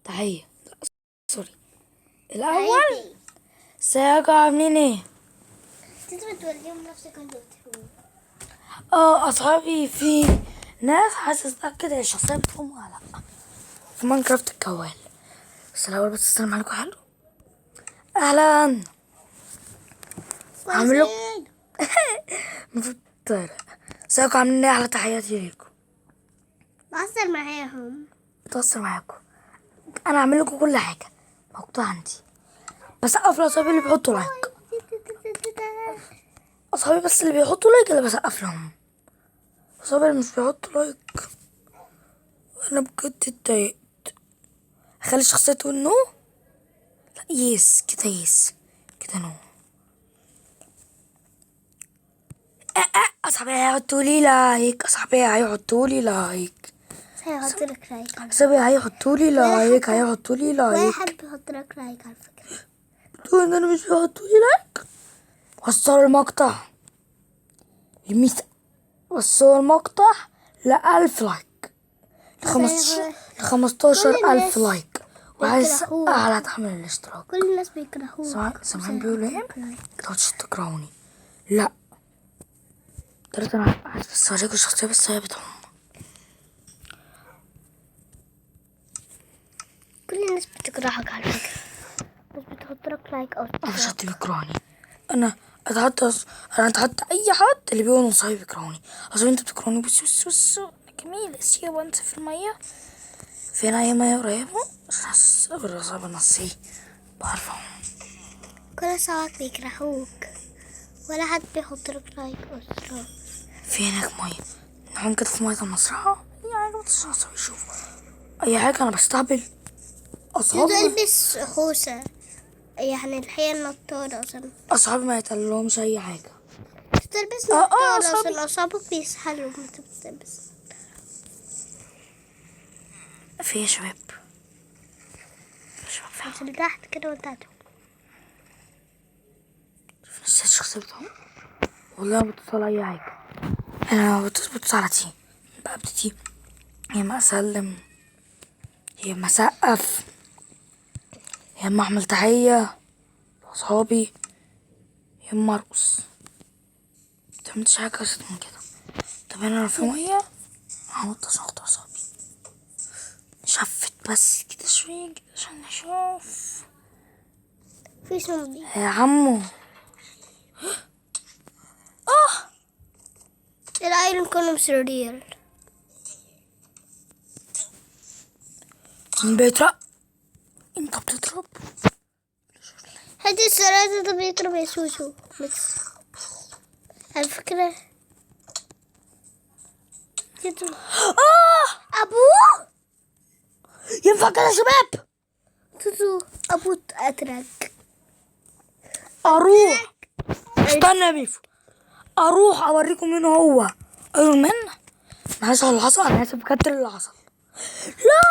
تحية. لا سوري. الأول ازيكم عاملين ايه؟ انت بتوريهم نفسك وانت بتحكوا. أصحابي في ناس حاسس كده الشخصية بتفهم ولا لأ في ماينكرافت الكوال. بس الأول بس السلام عليكم. حلو أهلا. عامل لكم المفروض ازيكم عاملين ايه؟ أحلى تحياتي ليكم. بهزر معاهم. بتوصل معاكم. أنا أعمل لكم كل حاجة موجودة عندي، بس أقف لأصحابي اللي بيحطوا لايك. أصحابي بس اللي بيحطوا لايك اللي بسقف لهم، أصحابي اللي مش بيحطوا لايك أنا بجد اتضايقت. أخلي الشخصية تقول نو؟ لا يس كده، يس كده نو. أصحابي هيحطوا لي لايك، أصحابي هيحطوا لي لايك، هيحط لك لايك. أصحابي هيحطوا لي لايك، هيحطوا لي ولا لايك. حد بيحط لك لايك على فكرة. بتقول إن أنا مش بيحطوا لي لايك؟ وصلوا المقطع وصلوا المقطع ل1000 لايك، ل15,000 لايك، وعايز أعلى تعمل الاشتراك. كل الناس بيكرهوك. سامعين بيقولوا ايه؟ متقعدوش تكرهوني. لا طلعت انا عايز بس اوريكوا الشخصية بس هي بتهم. كل الناس بتكرهك على فكرة، بس بتحط لك لايك او انا مش حد بيكرهني، انا اتحط اي حد اللي بيقول ان صحابي بيكرهوني. اصل انتوا بتكرهوني. بص جميل اسيه وانت في المية. فين اي مية قريبة عشان الرصاب النصي بعرفهم. كل صحابك بيكرهوك، ولا حد بيحط لك لايك او اشتراك. في هناك مية، نعوم كده في مية المزرعة. اي حاجة بس عشان يشوفوا اي حاجة. انا بستهبل اصحابي. البس خوذة يعني الحياة النطارة عشان اصحابي ما يتقلهمش اي حاجة. تلبس نطارة أصحابي. عشان أصابك بيسحلوا وانت بتلبس. في يا شباب عشان تحت كده وانت هتقوم. في نفس الشخصية بتاعهم. والله ما بتصل على اي حاجة. انا بتصل على تي بقى بتتي، يا اما اسلم، يا اما اسقف، يا اما اعمل تحية لاصحابي، يا اما ارقص. متعملتش حاجة أكتر من كده. طب انا لو في مية هنط عشان اخد اعصابي. شفت بس كده شوية كده عشان نشوف. في زومبي. يا عمو الايرون كله سرير. بيترق. انت بتضرب هدي السرادة ده بيضرب يا سوسو بس على فكرة أبوه ينفع كده يا شباب؟ سوسو أبوه أترك. اروح استنى يا ميفو، اروح اوريكم مين هو ايرون مان. معلش على اللي حصل، انا اسف بجد اللي حصل. لا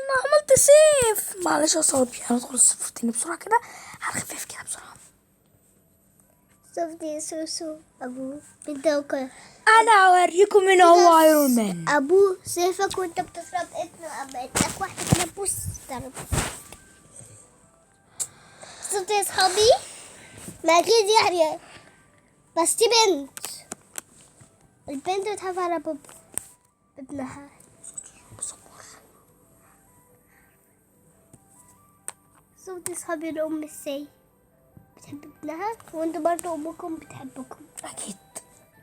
انا عملت سيف، معلش يا صاحبي. هندخل الصفر تاني بسرعه كده على خفيف كده بسرعه. شفتي يا سوسو أبوه بدوك. انا هوريكم مين هو ايرون مان. أبوه سيفك وأنت بتضرب ابنه. أما إداك واحدة كده بوس ضرب. شفتي يا صحابي؟ ما أكيد يعني، بس دي بنت. البنت بتخاف على ابنها. شفتي صحابي الأم ازاي بتحب ابنها، وانتوا برضه أمكم بتحبكم. اكيد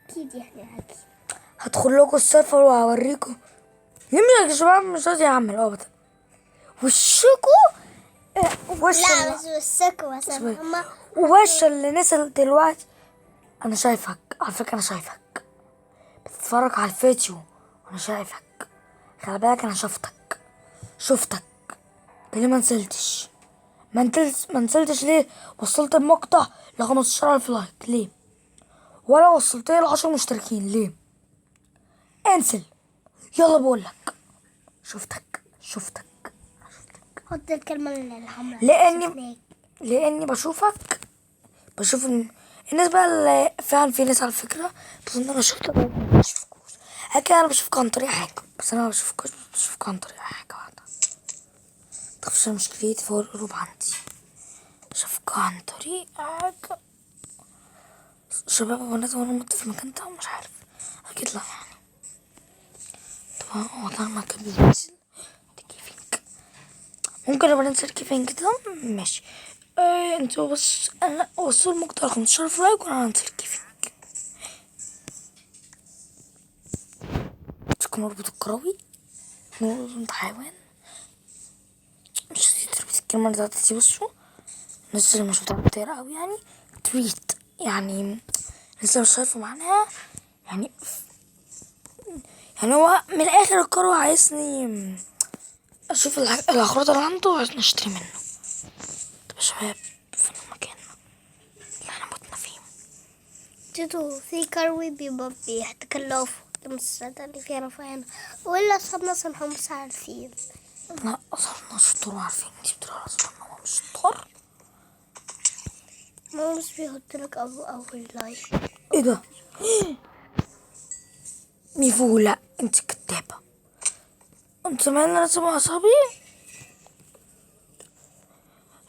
أكيد يعني أكيد. هدخل لكم السيرفر وهوريكم. يمين يا شباب مش راضي يعمل ابدا وشكوا وش لا بس وسكوا مثلا هما وش اللي نزل دلوقتي. انا شايفك على فكره، انا شايفك بتتفرج على الفيديو وانا شايفك. خلي بالك انا شفتك ليه ما نزلتش؟ ما نزلتش ليه؟ وصلت المقطع ل15,000 لايك ليه؟ ولا وصلت له 10 مشتركين ليه؟ انزل يلا بقولك. شفتك حط الكلمة الحمراء. لاني بشوف الناس بقى اللي فعلا في ناس على فكرة بس انا شفتك ما بشوفكوش. هكذا انا بشوفكم عن طريق حاجة، بس انا ما بشوفكم عن طريق حاجة واحدة. متخافش مشكلتي فوق القلوب عندي، بشوفكم عن طريق حاجة. شباب وبنات وانا مت في مكان ده مش عارف، اكيد لا يعني. طبعا هو ده المكان بينزل كيفينج، ممكن نبقى ننزل كيفينج ده ماشي. انتوا بس انا وصلوا المقطع 15 في لايك وانا هنزل كيفينج. تكون مربوط الكروي انت حيوان، مش تربط الكلمة اللي دي. بصوا الناس اللي مش بتعرف تقرا اوي يعني تريت، يعني الناس اللي مش عارفة معناها يعني. يعني هو من الاخر الكروي عايزني اشوف الاغراض اللي عنده وعايزني اشتري منه. طب يا شباب فين المكان اللي احنا متنا فيه؟ جدو في كروي بيبقى بيتكلفوا المسلسلات اللي فيها رفاهية، ولا أصحابنا صنعوا مش عارفين. لا اصلا شطور عارفين، انتي بتقولي اصلا هو مش شطور. ما مش بيحط لك أول لايك. ايه ده؟ ميفو لا انت كدابة، انت سامعني انا سامع اصحابي.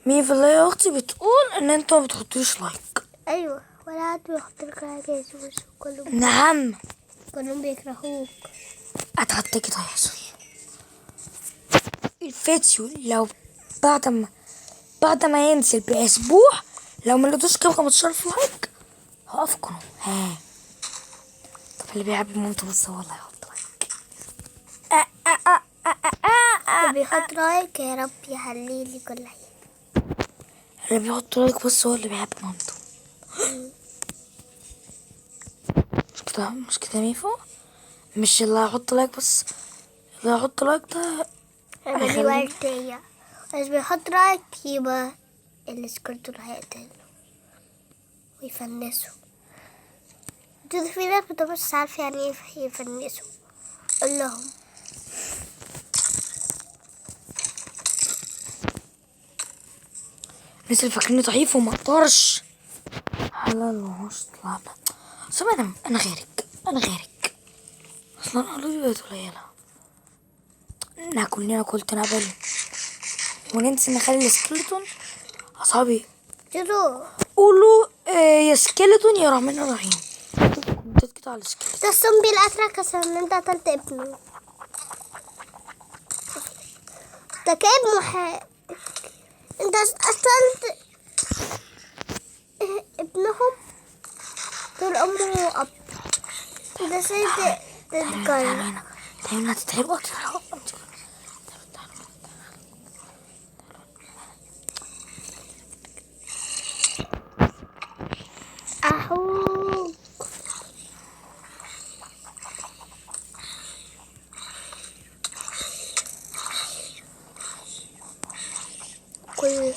ميفو لا يا اختي بتقول ان انتوا ما بتحطوش لايك. أيوة، ولا حد بيحط لك حاجة يسوس، نعم كلهم بيكرهوك. اتحط كده يحصل الفيديو لو بعد ما ينزل باسبوع لو ما لقيتوش كام 15 لايك هقف قناه. ها طب اللي بيحب مامته بس هو اللي هيحط لايك. اللي بيحط لايك يا رب يحليلي كل حاجة. اللي بيحط لايك بس هو اللي بيحب مامته. مش كده ميفو، مش اللي هيحط لايك بس، اللي هيحط لايك ده أنا دي وردية، بس بيحط لايك يبقى السكرتور هيقتله ويفنسوا. دول في ناس بتبقى مش عارفة يعني ايه يفنسوا، قول لهم. الناس اللي فاكريني ضعيف وما اقدرش حلال ومش طلع. اصل انا غيرك، اصلا قلبي بقت قليلة. ناكل نبل وننسى نخلي السكيلتون. اصحابي جدو قولوا يا سكيلتون يا رحمن الرحيم. كنت كده على السكيلتون. ده الزومبي الأتراك عشان انت قتلت ابنه. ده كابن انت قتلت ابنهم طول عمره أب. ده سيد تذكر. تعالينا تتعبوا أحو كل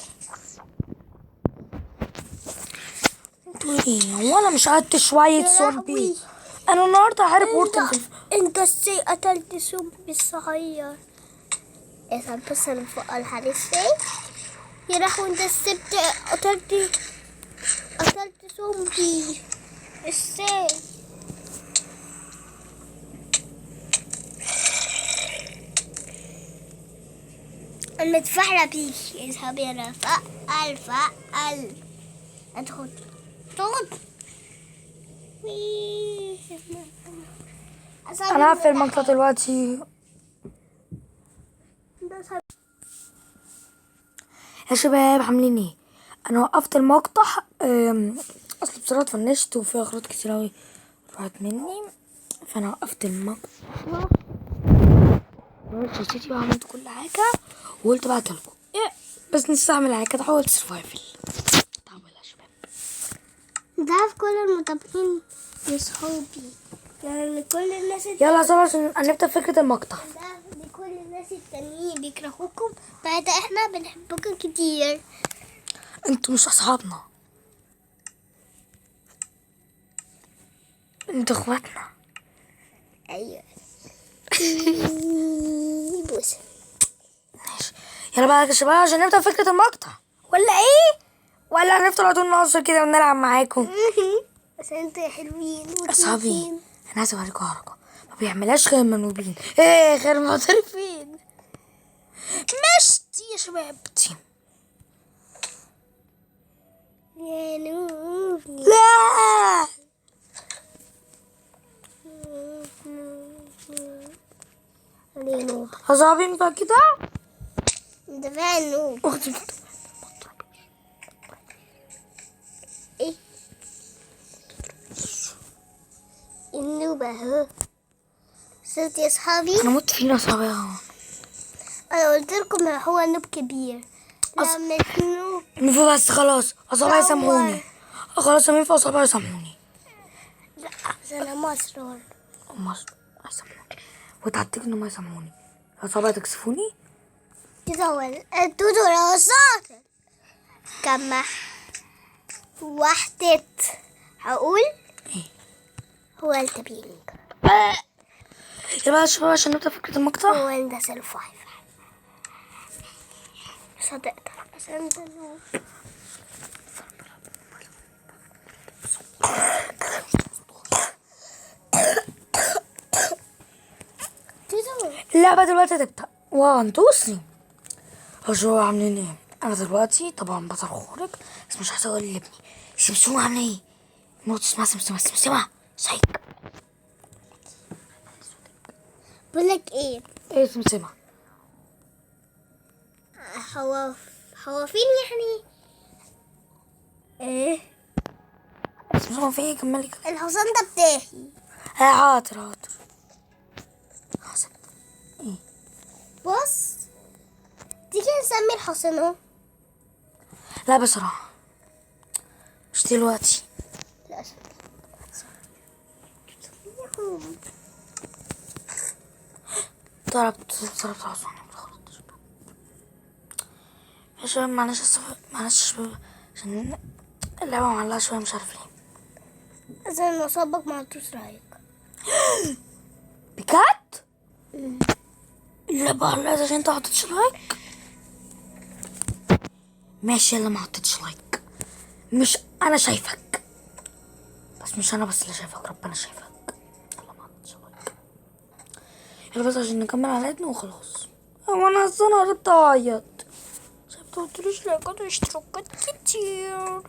هو انا مش قعدت شوية زومبي. انا النهارده هحارب ورطة. انت ازاي قتلت زومبي صغير؟ اسأل بس انا فوق الحارس يا لهوي، انت سبت قتلت زومبي ازاي؟ انا اتفحلة بيك. اذهب يا فأل ادخل انا هقفل المقطع دلوقتي يا شباب. عاملين ايه؟ انا وقفت المقطع اصل بصراحه فنشت وفي اغراض كتير اوي راحت مني، فانا وقفت المقطع وشتيت وعملت كل حاجه وقلت بقى لكم بس نستعمل حاجه حاولت سرفايفل. تعالوا يا شباب. ده في كل المتابعين لصحابي، يعني كل الناس يلا يا عشان هنبدا فكره المقطع. ده لكل الناس التانيين بيكرهوكم، بعد احنا بنحبكم كتير. انتوا مش اصحابنا، انتوا اخواتنا. ايوه بوس. ماشي يلا بقى يا شباب عشان نبدا فكره المقطع، ولا ايه؟ ولا هنفضل على طول نهزر كده ونلعب معاكم؟ بس انتوا حلوين اصحابي وكيوتين. انا عايزه اوريكم حركه. ما بيعملهاش غير المنوبين، ايه غير المعترفين. مشتي يا شباب تيم. يا نوب. لا ليه نوب؟ أصابين بقى كده. ده فعلا نوب. أختي ايه النوب اهو. صرت يا اصحابي. أنا مت فينا صعبة. انا قلت لكم هو نوب كبير. لا مش نوب. مفو بس خلاص أصابعي دور. سامحوني. خلاص مفو أصابعي سامحوني. لا انا مصر. مصر يسامحوني وتعتقد إنهم ما يسامحوني. أصابعي تكسفوني. كده هو الدودو رصاص. كما وحدة هقول إيه هو التبينج. يبقى يا شباب عشان نبدأ فكرة المقطع. هو هندسة الفايف. صدقت عشان ده نوب. دودو. اللعبة دلوقتي تبدأ 1 2 3. شو عاملين ايه؟ انا دلوقتي طبعا بطل خارق بس مش عايز اقول لابني. سمسومة عاملة ايه؟ موت اسمها سمسومة سايك. بقولك ايه؟ ايه سمسومة؟ هو فين يعني؟ ايه؟ سمسومة في ايه؟ كملي كده. الحصان ده بتاعي. حاضر. حاضر. ايه؟ بص تيجي نسمي الحصان اهو. لا بصراحة مش دلوقتي. لا ضربت حصان. يا شباب معلش يا شباب عشان اللعبة معلقة شوية مش عارف ليه. عشان نصابك مع رايك. بجد؟ اللعبة علقت عشان انت حطيتش لايك. ماشي يلا ما حطيتش لايك. مش انا شايفك بس مش انا بس اللي شايفك ربنا شايفك. يلا ما حطيتش لايك. يلا بس عشان نكمل حلقتنا وخلاص. هو انا اصلا قربت اعيط. شايف مقلتليش لايكات واشتراكات كتير.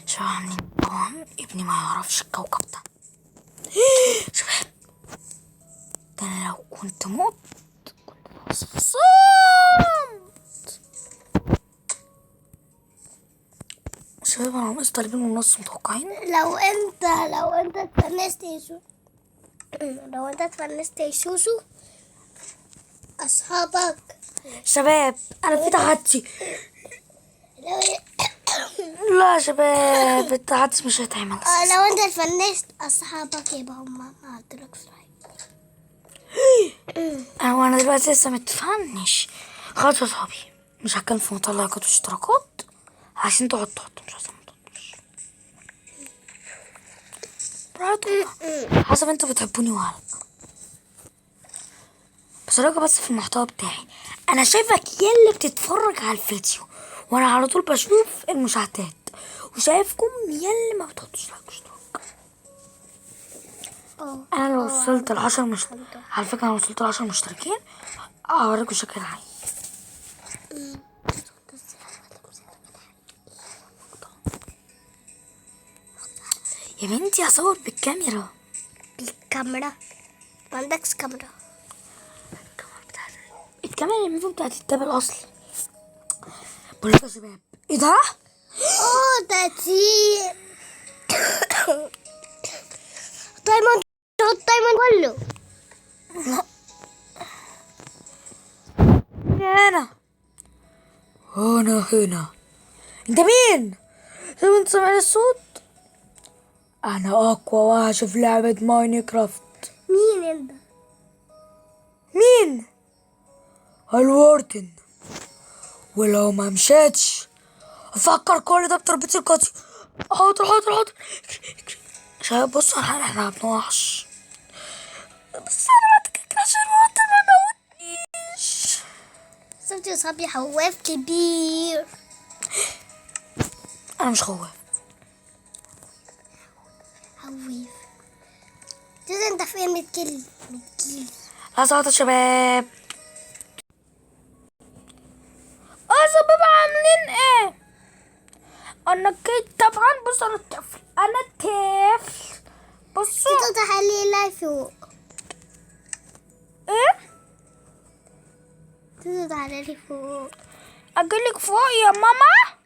شباب عاملين طبعا ابني ما يعرفش الكوكب ده. شباب ده انا لو كنت مت كنت صمت. شباب انا ناقص طالبين ونص متوقعين. لو انت اتفنست يا سوسو. لو انت اتفنست يا سوسو اصحابك. شباب انا في تحدي. لو لا يا شباب التحدي مش هيتعمل. لو انت اتفنست اصحابك يبقى هم ما عطلكش رايك. انا دلوقتي لسه متفنش. خلاص يا صحابي مش هتكلم في موضوع لايكات واشتراكات عشان تحطوا مش عايزة براحتكم حسب انتوا بتحبوني ولا. بصراحة بس في المحتوى بتاعي انا شايفك يلي بتتفرج على الفيديو وانا على طول بشوف المشاهدات وشايفكم يلي ما بتحطوش لايك واشتراك. انا لو وصلت على فكرة انا وصلت ل10 مشتركين اوريكم شكل العين. يا بنتي اصور بالكاميرا. الكاميرا ما عندكش كاميرا. الكاميرا اللي المفروض بتاعت التاب الاصلي. بقول لكم يا شباب ايه ده؟ ده دايموند. دايموند كله. انا هنا. انت مين؟ لو انت سامعني الصوت انا اقوى وحش في لعبة ماينكرافت. مين انت؟ مين؟ الوردن. ولو ما مشيتش افكر كل ده بتربية القاضي. حاضر. شباب بصوا احنا بنوحش بس انا ما تككرش الوقت ما موتنيش. شفت يا صاحبي حواف كبير. انا مش خواف. حواف. انت فهمت كلب مجيل. لحظة يا شباب. اه شباب عاملين ايه؟ انا كيت طبعا. بص انا الطفل، انا الطفل. بصوا تيتو تعالي لا فوق. ايه؟ تيتو تعالي لي فوق. اجيلك فوق يا ماما.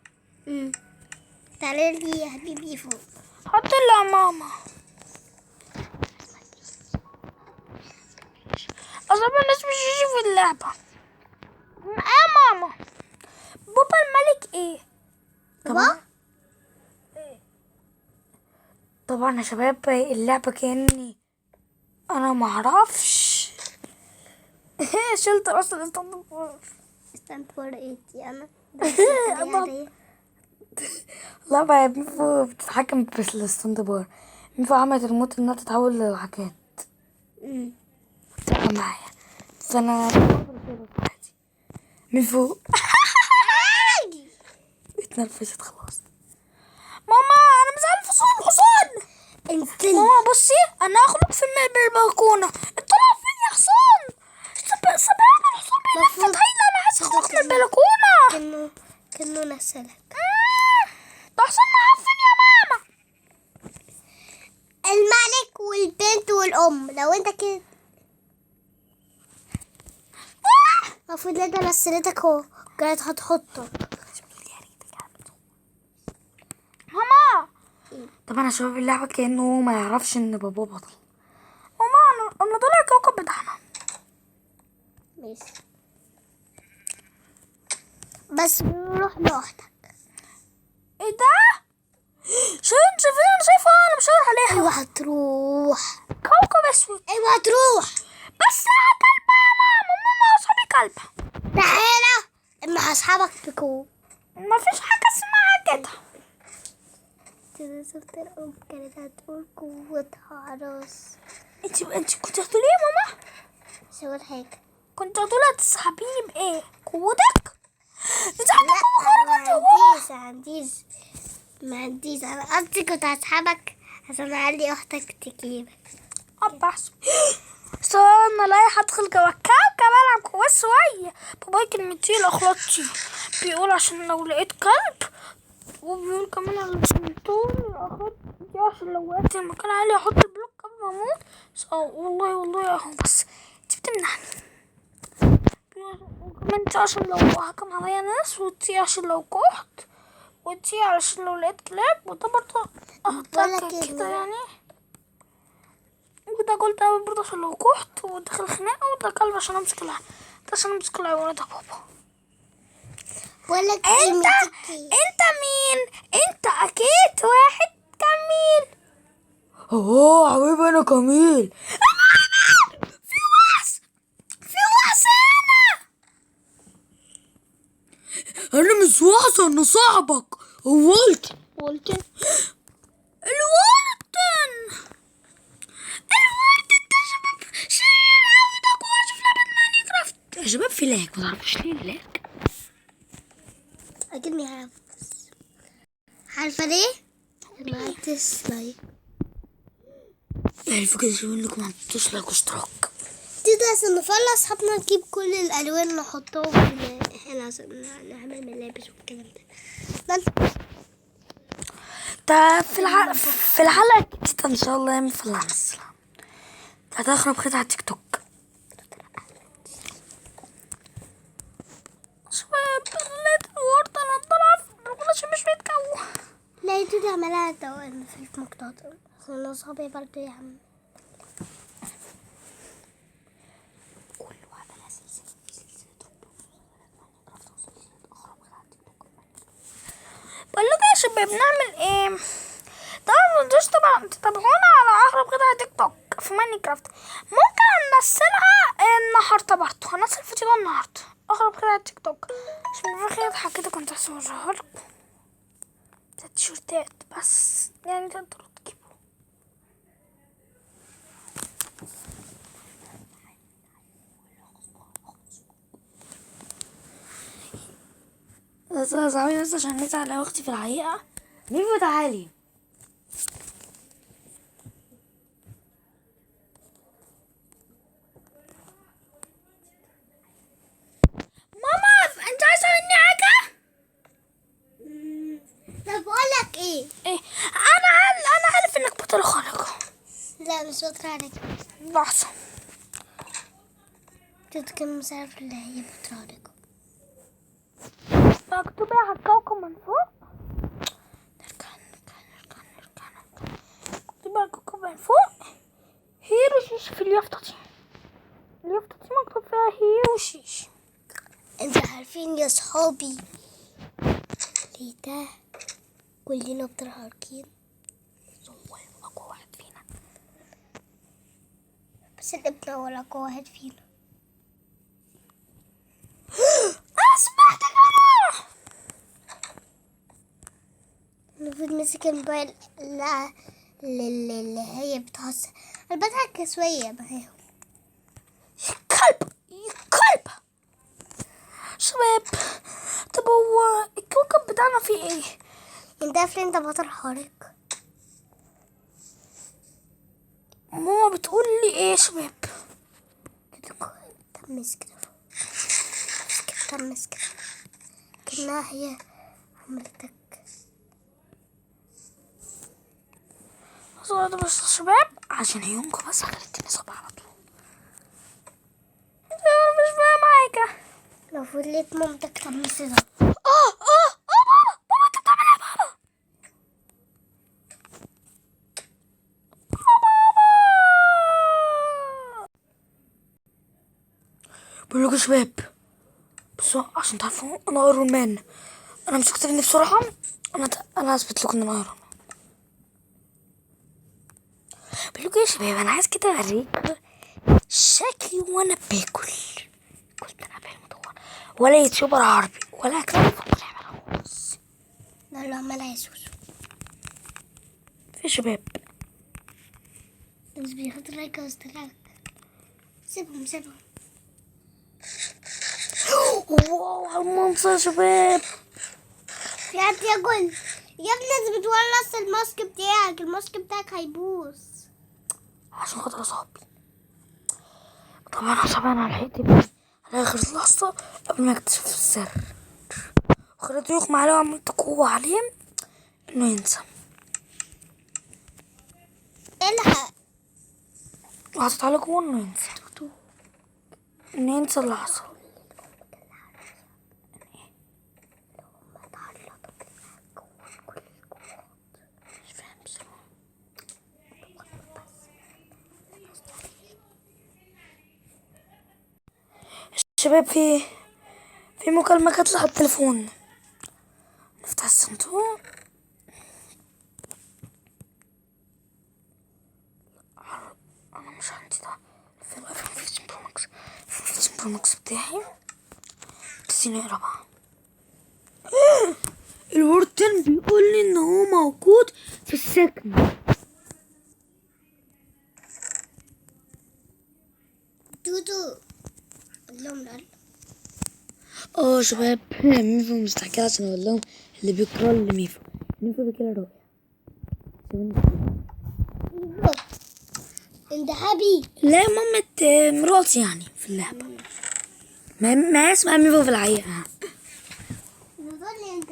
تعالي لي يا حبيبي فوق. حط لي يا ماما. اصلا الناس مش يجي في اللعبة. ايه يا ماما؟ بابا الملك ايه؟ بابا طبعا يا شباب اللعبة كأني انا معرفش. شلت راس الاستنبور. استنبور ايه انا لا بقى ميفو بتتحكم في الاستنبور. ميفو عملت الموت انها تتحول لحاجات تبقى معايا. فانا ميفو اتنرفزت خلاص. ماما انا مش عارفه صوت الحصان. ماما بصي انا اخرج في البلكونه. اطلع فين يا حصان؟ سبعنا الحصان بيلفت. هيلا انا عايز اخرج من البلكونه. كأنه نسلك. ده حصان معفن يا ماما. الملك والبنت والأم لو انت كده المفروض ان انا نسلتك اهو كانت هتحطك. ماما طبعا يا شباب اللعبة كأنه ما يعرفش ان بابا بطل. ماما انا طلع الكوكب بتاعنا. ماشي بس روح لوحدك. ايه ده؟ شايفين انا شايفه انا مش هروح عليها. ايوه هتروح. كوكب اسود. ايوه هتروح. بس انا كلبة يا ماما. ماما اصحابي كلبة. تعالى اما اصحابك تكون. مفيش حاجة اسمها كده. شفت الأم كانت هتقول قوتها راس. انت كنت هتقولي ايه يا ماما؟ مش هقول حاجة. كنت هتقولي هتسحبيني بايه؟ قوتك؟ انت ما عنديش انا قصدي كنت هسحبك عشان اخلي اختك تجيبك. بحسب استنى لايح ادخل جوا الكوكب العب جواه شويه. باباي كلمتي الاخلاطي بيقول عشان لو لقيت كلب، وبيقول كمان على السنتور الاخلاطي عشان لو وقعت المكان عالي احط البلوك قبل ما اموت. والله اهو بس انت بتمنعني. وكمان انت عشان لو هجم عليا ناس، وانتي عشان لو كحت، وانتي عشان لو لقيت كلاب، وده برضه احطك كده يعني. وده قلت اوي برضه عشان لو كحت ودخل خناقه، وده كلب عشان امسك ده عشان امسك الحيوانات يا بابا. انت مين؟ انت اكيد واحد كمين. حبيبي انا كميل. في واس انا مش واس، انا صاحبك. والتن الورتن ده شباب شير اوي. ده كويس في لعبة ماينكرافت يا شباب. في لاك ما تعرفوش ليه اللاك؟ اكيد ما يعرف. عارفه ليه؟ ما عملتش لايك. يعني فكرة انكم ما عملتوش لايك واشتراك. كده عشان نخلص حطنا نجيب كل الالوان نحطهم هنا عشان نعمل ملابس والكلام ده. في الحلقة الجديدة ان شاء الله يوم في اللمس هتخرب كده على التيك توك. شباب لقيت الورد انا طالعة في مش بيتكون. لقيته دي عملها دوام في مقطع عشان اصحابي برضه يعمل. بقول لكم يا شباب نعمل ايه؟ طبعا متنسوش طبعا تتابعونا على اغرب قطع تيك توك في ماينكرافت. ممكن ننزلها النهارده برضه. هنزل فيديو النهارده اغرب قطع تيك توك. عشان في خير حاجه كده كنت هصورها لكم. تيشيرتات بس يعني تقدروا تجيبوا. بس عشان نزعل على اختي في الحقيقه. ميفو تعالي. بس بطرارك لحظة. تتكلم مسافر اللي هي بطرارك مكتوب على الكوكب من فوق. نرجع. مكتوب على الكوكب من فوق هيروشيش في اليافطة دي. اليافطة دي مكتوب فيها هيروشيش. انتوا عارفين يا صحابي ليه ده كلنا بطراركين هو أقوى واحد فينا. بس الابن هو أقوى واحد فينا. أنا سمعتك أنا. المفروض مسك الموبايل اللي هي بتهزر. انا بضحك شوية معاهم. كلب شباب. طب هو الكوكب بتاعنا فيه ايه؟ انت عارفين انت بطل خارق. ماما بتقول لي ايه يا شباب؟ تمس كده تمس كده كأنها هي عملتك. صوت بس يا شباب عشان عيونكم بس خلتني صعب على طول. انا مش فاهم حاجة. لو فضلت مامتك تمس ده بابا انت بتعمل ايه يا بابا؟ بقول لكم يا شباب بصوا عشان تعرفوا انا ايرون مان. انا مش هكتب اني بسرعة. انا هثبت لكم ان انا ايرون مان. بقول لكم يا شباب انا عايز كده اوريكم شكلي وانا باكل. قلت انا فاهم طبعا ولا يوتيوبر عربي ولا كلام ولا يعمل خالص. لا لا عملها يسوس. في شباب بس بياخد لايك واستلاك. سيبهم واو على المنظر يا شباب. في حد يقول يا ابني انت بتولص الماسك بتاعك هيبوظ. عشان خاطر صاحبي. طبعا عشان انا لحقت بيه على اخر لحظة قبل ما اكتشف السر وخليته يغمى عليه وعملت قوة عليه انه ينسى. الحق وحطيت عليه قوة انه ينسى اللحظة. مش فاهم بصراحة. الشباب في مكالمة جات لي على التليفون. نفتح الصندوق. انا مش عندي ده في الايفون 15 برو ماكس. 15 برو ماكس بتاعي تسيني اقرا بقى. الورتن بيقول لي ان هو موجود في السكن. دودو اللهم لا. شباب ميفو مستحكي عشان اقول لهم اللي بيقرا لميفو. ميفو بكده رؤيا. انت حبي لا مامة مراتي يعني في اللعبة. ما اسمها ميفو في الحقيقة. بتقولي انت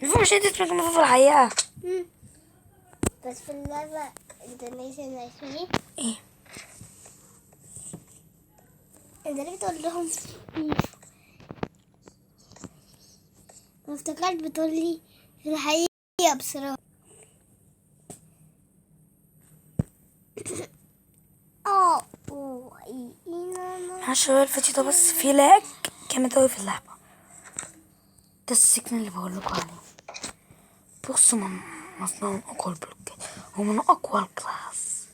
ميفو مش انت اسمك ميفو في الحقيقة. بس في اللعبة انت ناسي اسمي ايه انت ليه بتقول لهم انا افتكرت بتقولي في الحقيقة بصراحة. شباب الفيديو ده بس فيه لاج جامد اوي في اللعبة. ده السكن اللي بقولكوا عليه. بصوا مصنوع من اقوى البلوكات ومن اقوى الكلاس.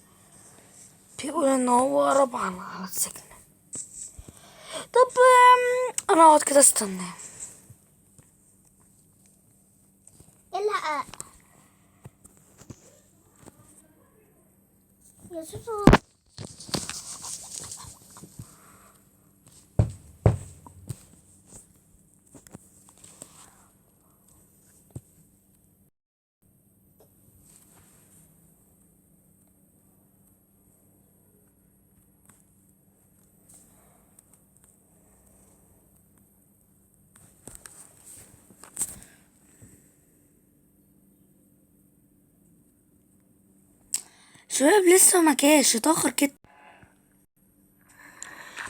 بيقول ان هو ربعا على السكن. طب انا اقعد كده استنى. الحق يا سوسو شباب لسه ما كاش اتاخر كده.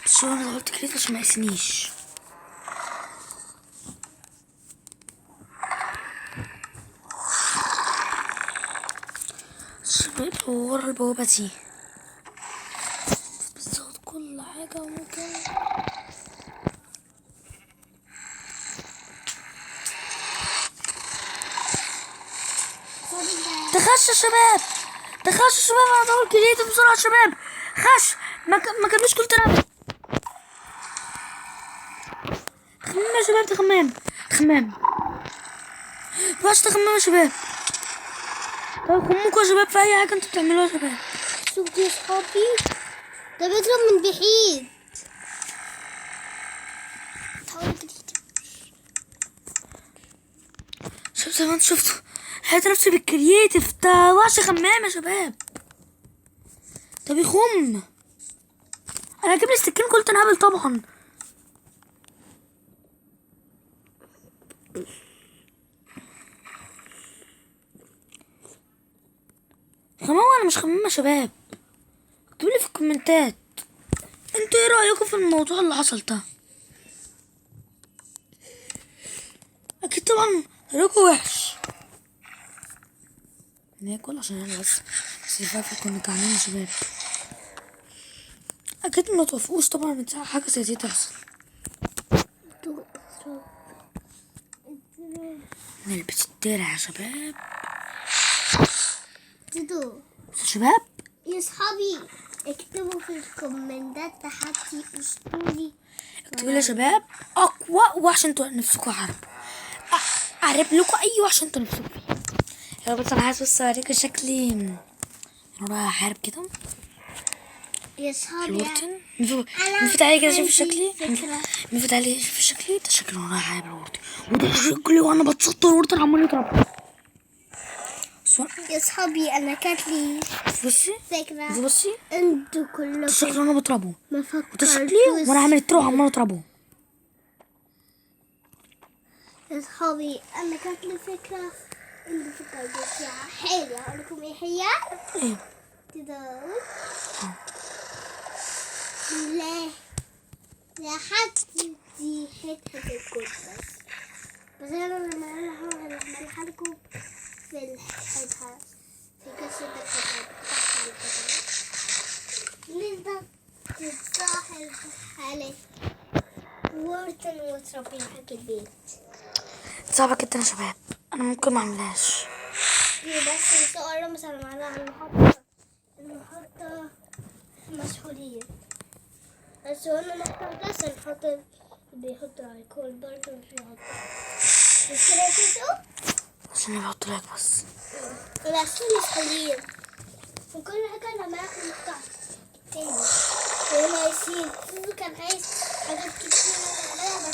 بس شو انا قلت كريت عشان ما يقسنيش. شباب هو ورا البوابة دي بالظبط كل حاجة ممكن. تخش يا شباب، تخش يا شباب، انا ادور كريت بسرعة يا شباب. خش ما كانوش كل تراب. خمام يا شباب، تخمام تخمام باش تخمام يا شباب. طب خموكوا يا شباب في اي حاجة انتوا بتعملوها يا شباب. شوف يا صحابي ده بيضرب من بعيد. شوف زي ما انتوا شفتوا حياة نفسي بالكرييتيف ده وحش خمام يا شباب. ده بيخم. انا اجيب لي السكين قلت انا هبل طبعا. خمام ولا مش خمام يا شباب؟ اكتبوا لي في الكومنتات انتوا ايه رايكم في الموضوع اللي حصل ده. اكيد طبعا رايكم وحش. ناكل عشان انا بس الفلفل كنا جعانين يا شباب. اكيد ما توافقوش طبعا ان حاجه زي دي تحصل. نلبس الدرع يا شباب. تدو يا شباب يا صحابي اكتبوا في الكومنتات تحدي اسطوري. اكتبوا لي يا شباب اقوى وحش انتوا نفسكوا اعرب لكم اي وحش انتوا نفسكوا فيه. يا بس انا عايز بس اوريكم شكلي. انا رايح احارب كده يا صحابي الورتن. مفيد علي كده شوف شكلي. فكرة. مفيد علي شوف شكلي ده. شكلي وانا رايح احارب الورتن وده شكلي وانا بتسطر الورتن عمال يضرب. يا صحابي انا كانت لي بصي فكرة. بصي انتوا ده كلكم شكلي وانا بضربه ما وده شكلي فكرتوش. وانا عامل الترو عمال اضربه. يا صحابي انا كانت لي فكرة. انتوا فكرتوش فيها حلوة. اقول لكم ايه هي؟ ايه تدور لا لا حد دي حتة الكود بس انا لما اعملها لكم في الحتة في كسر الحتة نقدر تفتح الحالة ورتن وتربي حق البيت. صعبة جدا يا شباب، انا ممكن ما اعملهاش. بس نصور مثلا على المحطة مسؤولية. بس هنا نحط بس نحط بيحط الكول برضه مش بيحط. بس كده شو؟ عشان يحط لك بس. بس مسؤولية. وكل حاجة لما ياخد مقطع تاني. وهنا يصير كان عايز حاجات كتير عليها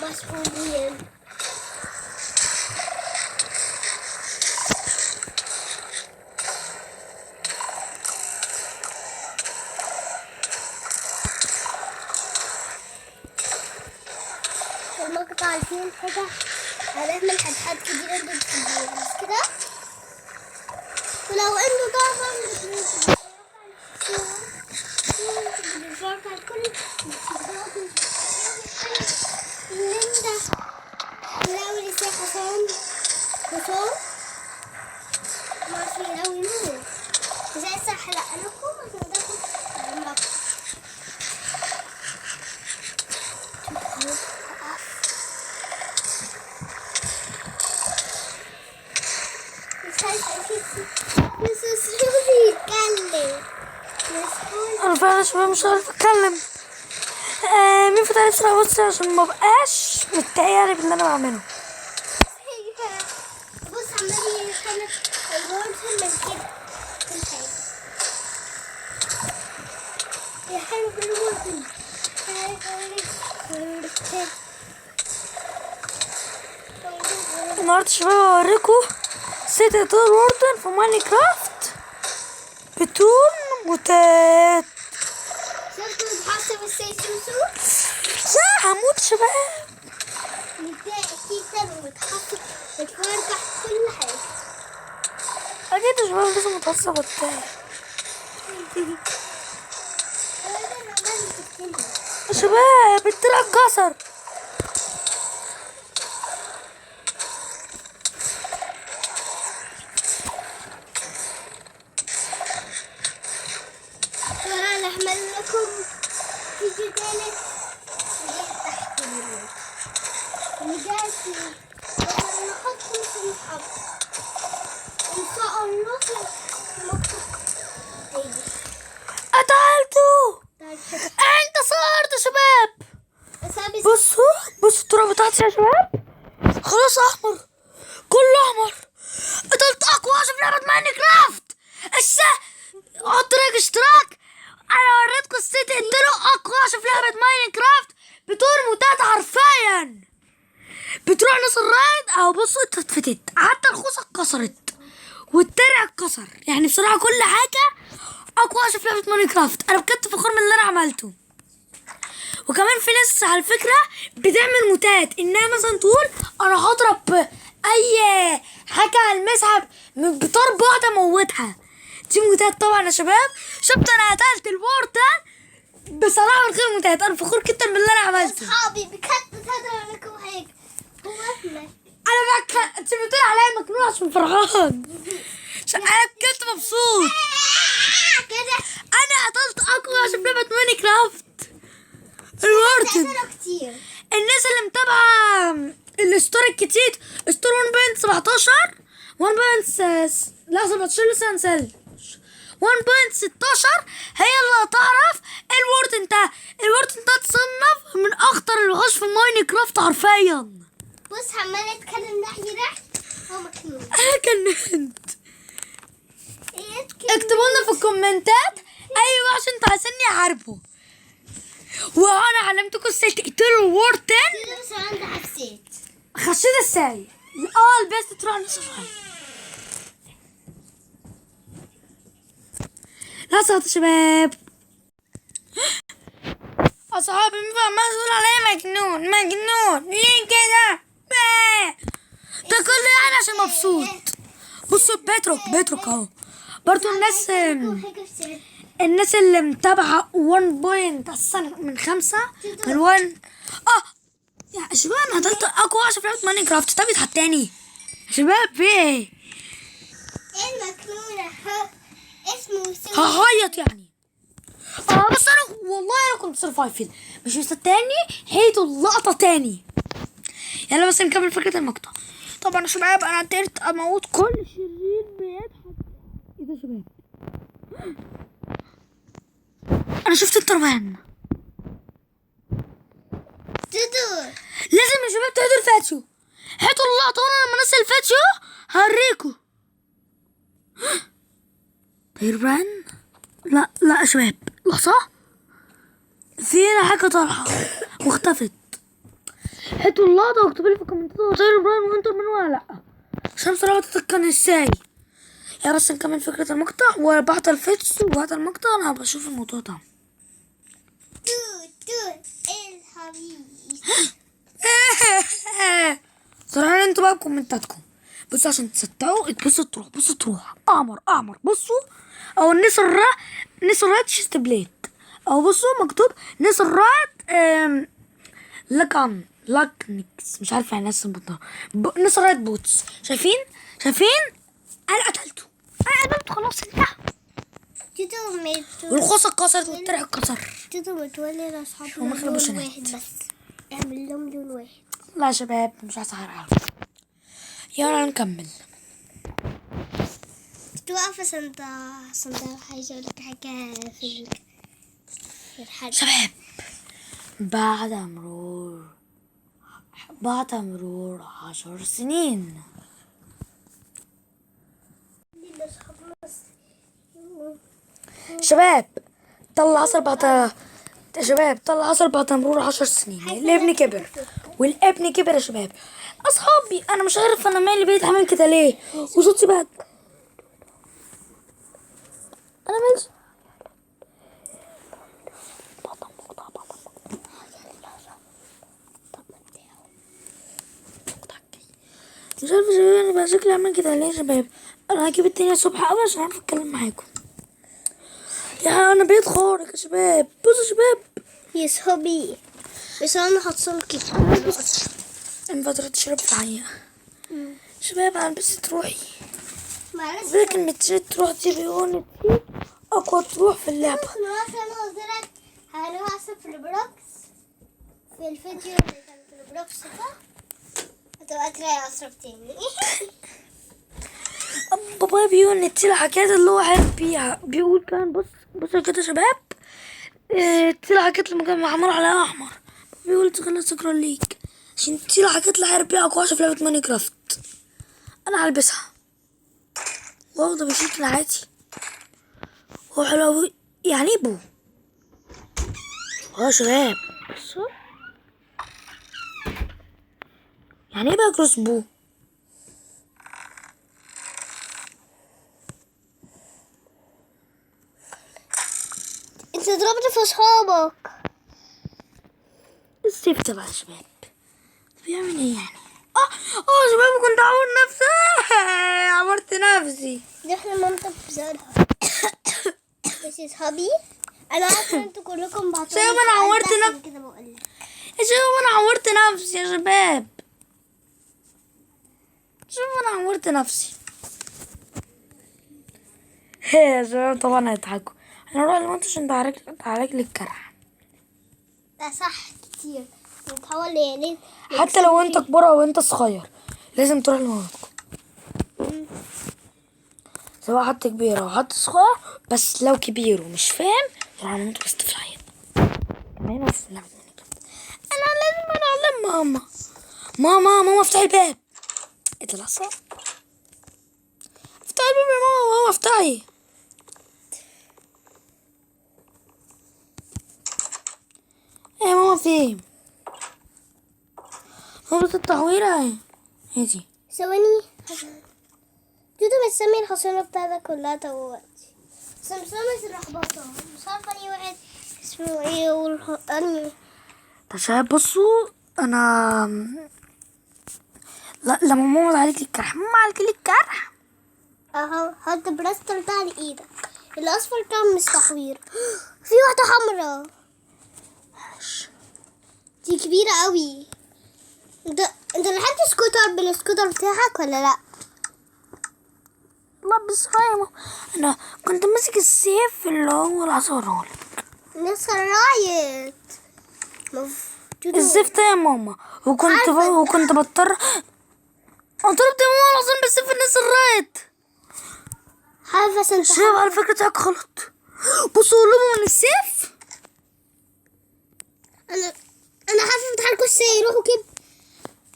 بس مسؤولية. المقطع عارفين حاجة هنعمل حاجات كبيرة ضد الجيل بس كده. ولو انه طبعا بالفرق على كل ليندا لو لسه حصان ما في لو يموت زي سحلق لكم هتقدروا المقطع. انا فعلا يا شباب مش عارف اتكلم. مين فتح بسرعة بصي عشان ما بقاش متضايقة باللي انا بعمله. بص عمال يخلق الورد من كده كل حاجة. يا حلو في الورد. النهارده يا شباب هوريكم ست اطار ووردن في ماينكرافت بدون موتات. شفتوا بتحسب السيسوسو؟ هموت شباب. متضايق جدا وبتحسب بتفرجح كل حاجة. اكيد يا شباب لازم اتعصب التاني. يا شباب الدرع اتكسر. تعالى اعمل لكم فيديو تالت تحت اليوم وجاتي نحطكم في الحب ان شاء الله في المقطع تاني. قتلته. تعال انت صارت يا شباب. بس بصوا التراب بتاعتي يا شباب خلاص احمر، كله احمر. قتلت اقوى في لعبة ماينكرافت. حط اشتراك. انا وريتكم الست قتلوا اقوى في لعبة ماينكرافت بتور موتات حرفيا. بتروح نص الرايد او بصوا اتفتت، حتى الخوصة اتكسرت والترع اتكسر. يعني بصراحة كل حاجة اقوى في لعبة ماينكرافت. انا بجد فخور من اللي انا عملته. وكمان في ناس على فكرة بتعمل موتات انها مثلا تقول انا هضرب اي حاجة المسها بطار بعد اموتها. دي موتات طبعا يا شباب. شفت انا قتلت الورتة بصراحة من غير موتات. انا فخور جدا باللي انا عملته. اصحابي بجد تدري لكم حاجه قوتنا. انا بقى انت بتقول عليا مجنون عشان فرحان. انا بجد مبسوط. كده انا قتلت اقوى عشان لعبة ماينكرافت الورتن. تقدروا كتير. الناس اللي متابعة الستور الجديد ستور 1.17 لا 17 لسه هنسال 1.16 هي اللي هتعرف الورد انت تصنف من اخطر الوحوش في ماينكرافت حرفيا. بص عمال اتكلم ناحية هو مجنون. انا كنت اكتبوا لنا في الكومنتات اي وحش انتوا عايزيني احاربه. وانا علمتكم ازاي تقتلوا الورتن. بس انا عندي حسيت خشيت ازاي؟ البس تروح نص الراي. لا صوت يا شباب. اصحابي ما تقول عليا مجنون ليه كده؟ ده كله يعني عشان مبسوط. بصوا بيترك اهو. برضو الناس اللي متابعة 1.5 من 5 كان 1 يا شباب انا قتلت اقوى عشان في لعبة ماينكرافت. طب اتحطاني يا شباب في ايه؟ المجنونة اسمه هعيط يعني. بس انا والله انا كنت سرفايفل مش مصدقني. هيتوا اللقطة تاني. يلا بس نكمل فكرة المقطع. طبعا يا شباب انا قدرت اموت كل شرير بيضحك. ايه ده يا شباب؟ انا شفت التربان. لازم يا شباب تهدوا الفاتشو. هاتوا اللقطة وانا لما انزل الفاتشو هوريكوا. تربان لا يا شباب لحظة في هنا حاجة طالعة واختفت. هاتوا اللقطة واكتبوا لي في الكومنتات هو تربان وانتر من ولا لا عشان بصراحة تتكن ازاي. يا بس نكمل فكرة المقطع وبعد الفاتشو وبعد المقطع انا هبقى اشوف الموضوع ده. صراحة انتوا بقى بكومنتاتكم. بصوا عشان تصدقوا بصوا تروح اعمر بصوا او نسر رات شيست بليت او بصوا مكتوب نسر رات لاكنكس مش عارفه يعني ناس نسر رات بوتس. شايفين انا قتلته خلاص انتهى. والخوصة اتكسرت والترع اتكسر. متولي لاصحابي وما خربوش لون واحد بس اعمل لهم لون واحد. لا يا شباب مش عايزة احرقها. يلا نكمل. توقف صندوق عايزة اقول لك حاجة في الحاجة. شباب بعد مرور 10 سنين شباب طلع عصر بعد مرور 10 سنين والابن كبر يا شباب. اصحابي انا مش عارف انا مالي بقيت عامل كده ليه وصوتي بقى انا مالي. مش عارف يا شباب انا انا شكلي عامل كده ليه يا شباب؟ انا هجيب الدنيا الصبح قوي عشان اعرف اتكلم معاكم. يا انا بقيت خارق يا شباب. بصوا يا شباب، يس هوبي. بس انا هتصل من فترة تشرب في الحقيقة. شباب انا لبست روحي. معلش. لكن تروح دي بيقول دي اقوى تروح في اللعبة. انا قلت لك هنروح في البروكس في الفيديو اللي كان في البروكس ده، هتبقى تلاقي أسرف تاني. بابايا بيقول ان دي الحاجات اللي هو عارف بيها. بيقول كان بصوا كده يا شباب، دي الحاجات اللي كان معمول عليها احمر. بيقول تخلي شكرا ليك عشان دي الحاجات اللي عارف بيها اقوى في لعبة ماينكرافت. انا هلبسها واخده بشكل عادي. هو حلو اوي يعني ايه بو. يا شباب بصوا يعني ايه بقى كروس بو. انت ضربت في اصحابك. السيف ده بقى يا شباب بيعمل ايه يعني؟ اه شباب كنت عمرت نفسي. عمرت نفسي. دي احنا مامتك بزارها. بس يا صحابي انا عارفه انتوا كلكم بعتولي شباب انا عورت نفسي كده بقول لك. يا شباب. انا عورت نفسي يا شباب. شوف انا عورت نفسي. يا شباب طبعا هيضحكوا. انا اروح المنتج عشان تعالج لي الجرح. ده صح كتير. بتحاول يعني حتى لو انت كبير او انت صغير لازم تروح لمامتكم، سواء حد كبير او حد صغير. بس لو كبير ومش فاهم تروح لمامتك بس في العيادة. كمان في اللعبة انا لازم اعلم ماما. ماما افتحي الباب. ايه ده العصا؟ افتحي الباب يا ماما افتحي. ايه يا ماما فين؟ ماما التحويرة اهي. هي دي. ثواني. جودة بتسمي الحصانة بتاعتك كلها دلوقتي. سمسمة الرحبطة مش عارفة اني واحد اسمه ايه اني. طب شباب بصوا انا لا لما ماما تعالج لي الجرح. ماما عالج لي الجرح. اهو حط بلاستر ده على ايدك. الاصفر كان مش تحوير. في واحدة حمراء دي كبيرة قوي. انت لحقت سكوتر بالسكوتر بتاعك ولا لا؟ لا بس فاهمة. انا كنت ماسك السيف اللي هو العصا ورولك. الناس رايت السيف ده يا ماما. وكنت بضطر ضربت ماما العظيم بالسيف. الناس الرايت. عارفة سنت شباب على فكرة دي غلط. بصوا لهم من السيف. انا عارفة بتحركوا ازاي. روحوا كده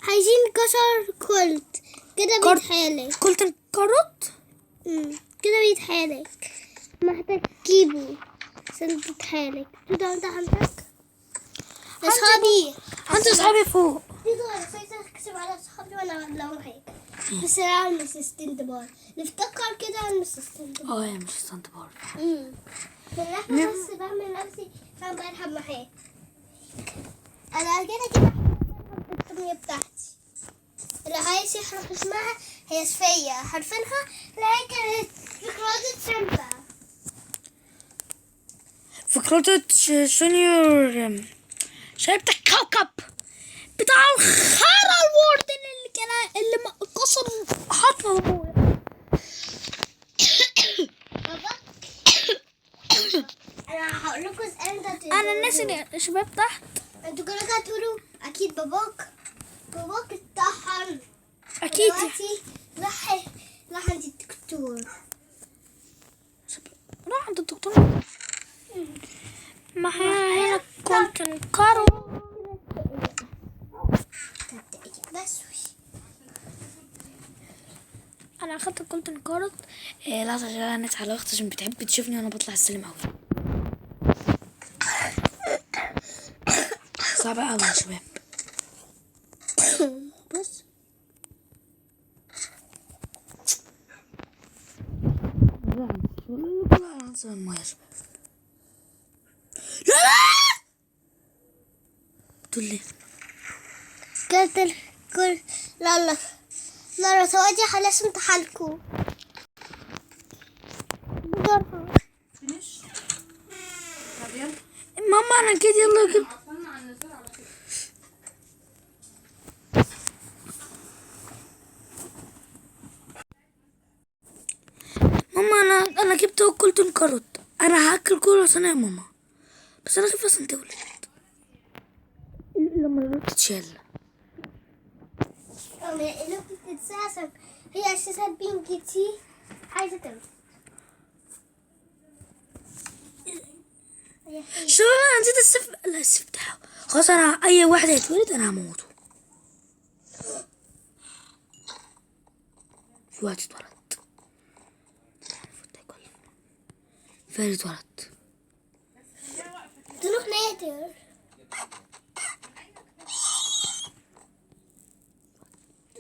عايزين كسر كولت كده بيتحالك. كولت كاروت كده بيتحالك. محتاج تجيبه عشان تتحالك. تقدر انت عندك اصحابي. عندي اصحابي فوق. تقدر تكسب على اصحابي وانا لهم هيك. بس انا اعمل اسيستنت بار. نفتكر كده اعمل اسيستنت بار. يا مش سانت بار. انا بس بعمل نفسي فاهم بلعب معاك. انا كده التقنية بتاعتي اللي عايز يحرق اسمها هي صفية حرفينها. لا هي كانت فكرة سامبا. فكرة جونيور شايبت الكوكب بتاع الخارة الوردن اللي كان اللي كسر حطنا ابويا. بابا انا هقول لكم انا الناس اللي شباب تحت. انتوا كلكم هتقولوا اكيد باباك اتطحن اكيد دلوقتي. راح عند الدكتور. راح عند الدكتور. ما هنا كنت نكرر بس انا اخدت كنت نكرت. لحظة عشان الناس على وقت عشان بتحب تشوفني وانا بطلع السلم اوي. صعب اوي يا شباب. بص لا تقول لي كل لا لا سوادي خلاص امتحانكم. ماما انا كده يلا كده. ماما انا جبت وكلت كاروت. انا هاكل كل سنه يا ماما، بس انا خايفه اصلا تولد لما الولد تتشال. لو كنت تتساسب هي اساسا بنتي عايزه تولد. شو انا نسيت السيف، لا السيف بتاعه خلاص. انا اي واحد هيتولد انا هموته. في واحد اتولد، في واحد اتولد. تروح نادر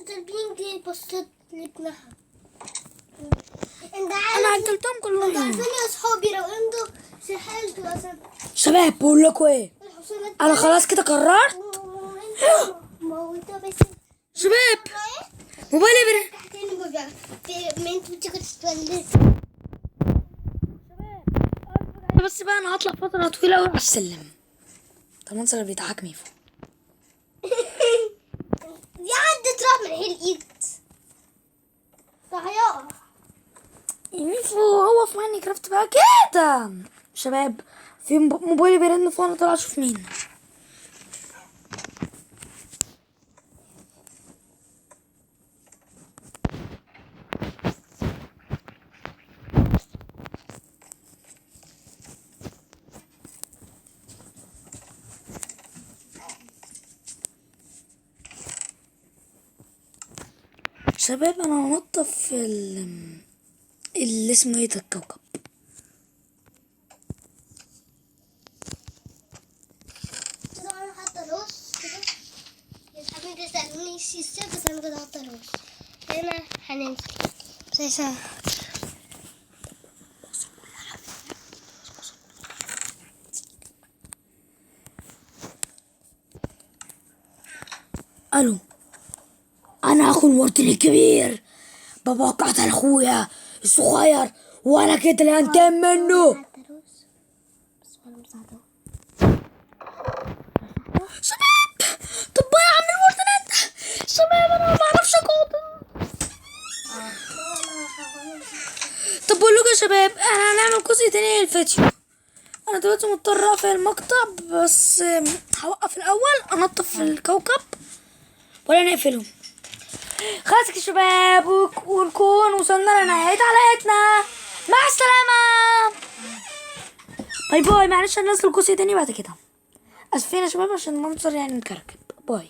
البنت بصت لابنها. انت انا عارف اكلتهم كلهم. عارفين يا اصحابي لو انتوا سحلتوا اصلا شباب بقول لكم ايه، الحصانات انا خلاص كده قررت. موتوا بس شباب موبايلي برن. تحتين بقى في انتوا بتيجوا تتولدوا. بس بقى انا هطلع فتره طويله قوي على السلم. طب المنظر اللي بيضحك ميفو. دي عدت راح من هي الايد راح يقع. ميفو هو في ماين كرافت بقى كده. شباب في موبايلي بيرن فوق، انا طالع اشوف مين. شباب انا هنضف اللي اسمه ايه ده الكوكب. كده انا حاطه رز كده. يا صاحبي تسألوني السيستم بس انا كده حاطه رز. هنا هننزل بس عشان الو، انا اخو المورتل الكبير، بابا وقعت على اخويا الصغير وانا كده اللي انتم منه. شباب طب يا عم المورتل انت. شباب انا ما بعرفش اقاتل. طب بقول لكم يا شباب احنا هنعمل جزء تاني للفيديو. انا دلوقتي مضطر اقفل المقطع، بس هوقف الاول انضف الكوكب ولا نقفله. خلاص يا شباب ونكون وصلنا لنهاية حلقتنا. مع السلامة، باي باي. معلش هننزل جزء تاني بعد كده. اسفين يا شباب عشان المنظر يعني مكركب. باي.